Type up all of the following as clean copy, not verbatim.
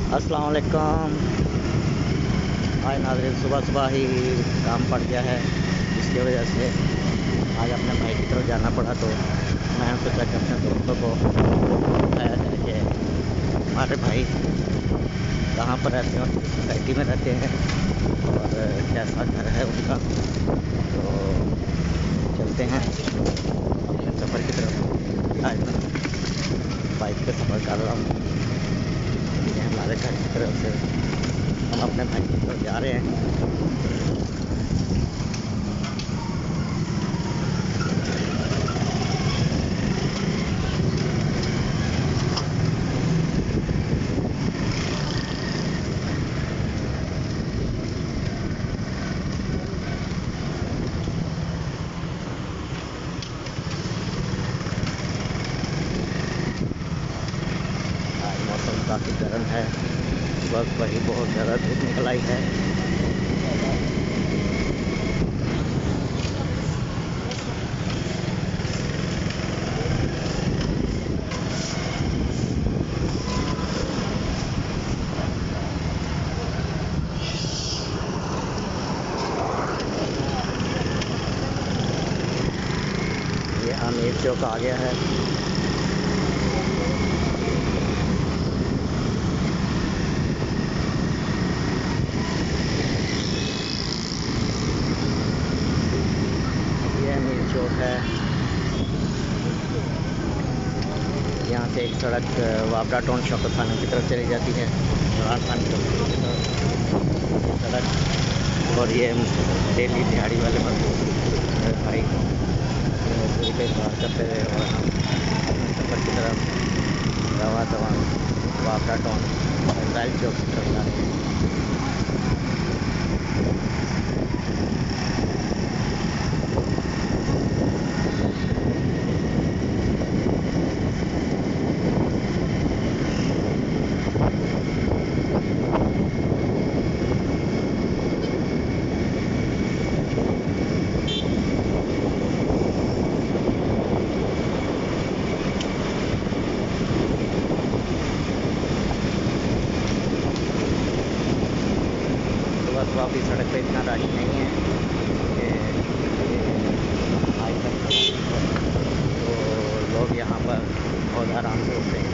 अस्सलाम वालेकुम। आज नाज़रीन सुबह सुबह ही काम पड़ गया है, इसकी वजह से आज अपने भाई की तरफ जाना पड़ा। तो मैंने सोचा कि अपने दोस्तों को बताया जाए कि हमारे भाई कहाँ पर रहते हैं और किस सोसाइटी में रहते हैं और कैसा घर है उनका। तो चलते हैं अपने सफ़र की तरफ। आज मैं बाइक पे सफ़र कर रहा हूँ। ये हमारे घर की तरफ से हम अपने भाई की तरफ जा रहे हैं। आज मौसम काफ़ी गर्म है, सुबह वही बहुत ज़्यादा धूप निकल आई है। ये आमिर चौक आ गया है। ये आमिर चौक है। यहाँ से एक सड़क वापड़ा टाउन शौकत थाने की तरफ चली जाती है, राजस्थान की तरफ सड़क। और ये डेली दिहाड़ी वाले मजदूर भाई मजदूरी पे बात करते रहे और हम अपने सफ़र की तरफ रवा दवा वापड़ा टाउन राइल चौक की तरफ जा रहे हैं। सुबह अभी सड़क पे इतना रश नहीं है कि आज तक तो लोग यहाँ पर बहुत आराम से होते हैं।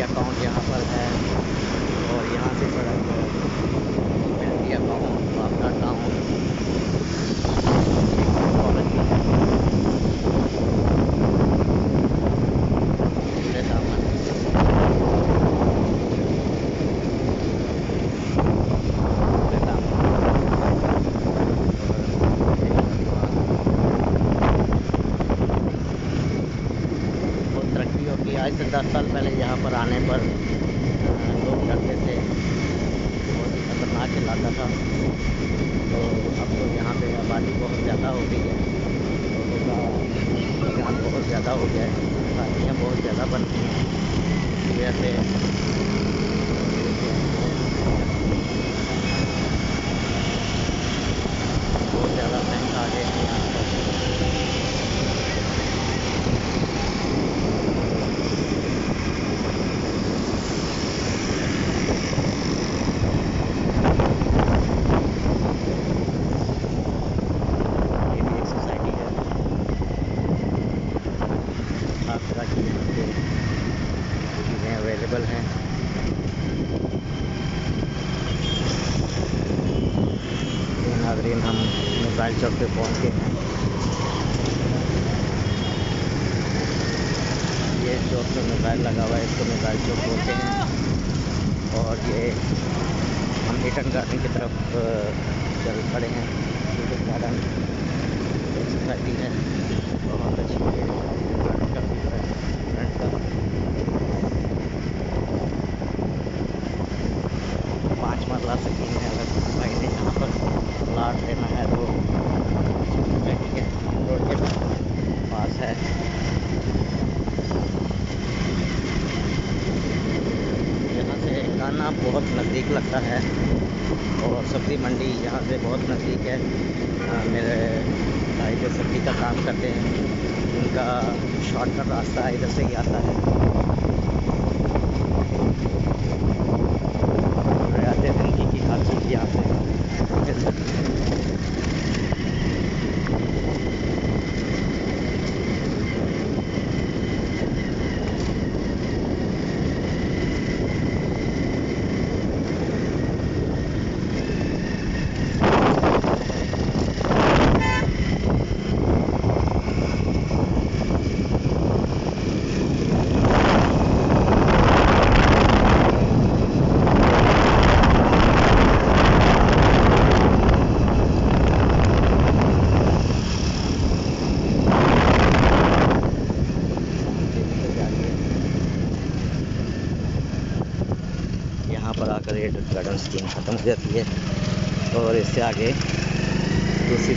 अकाउंट यहाँ पर है और यहाँ से सड़क मिलती अकाउंट वापड़ा टाउन कॉलेज के दामन बहुत तरक्की होगी। आज से 10 साल पहले यहाँ पर आने पर लोग डरते थे, बहुत ही खतरनाक इलाका था। तो अब तो यहाँ पे आबादी बहुत ज़्यादा हो गई है, लोगों का रुझान बहुत ज़्यादा हो गया है, शादियाँ बहुत ज़्यादा बन गई हैं। इस वजह से बहुत ज़्यादा बैंक आ गए हैं यहाँ पर। ये भी एक सोसाइटी है, हर तरह की यहाँ पे चीज़ें अवेलेबल हैं। नाज़रीन हम मोबाइल चौक पे पहुँच गए हैं। ये चौक में मोबाइल लगा हुआ है, इसको मोबाइल चौक बोलते हैं। और ये हम ईडन गार्डन की तरफ चल पड़े हैं। ईडन गार्डन एक सोसाइटी है, बहुत अच्छी है। गार्डन का व्यू है फ्रंट का। 5 मरला स्कीम है, अगर भाई ने यहाँ पर प्लाट लेना है तो आता है। और सब्ज़ी मंडी यहाँ से बहुत नज़दीक है। मेरे भाई जो सब्ज़ी का काम करते हैं उनका शॉर्टकट रास्ता इधर से ही आता है। आते दिन की हर चीज़ यहाँ से मिल सकती है। यहाँ पर आकर ये गार्डन स्कीम ख़त्म हो जाती है और इससे आगे दूसरी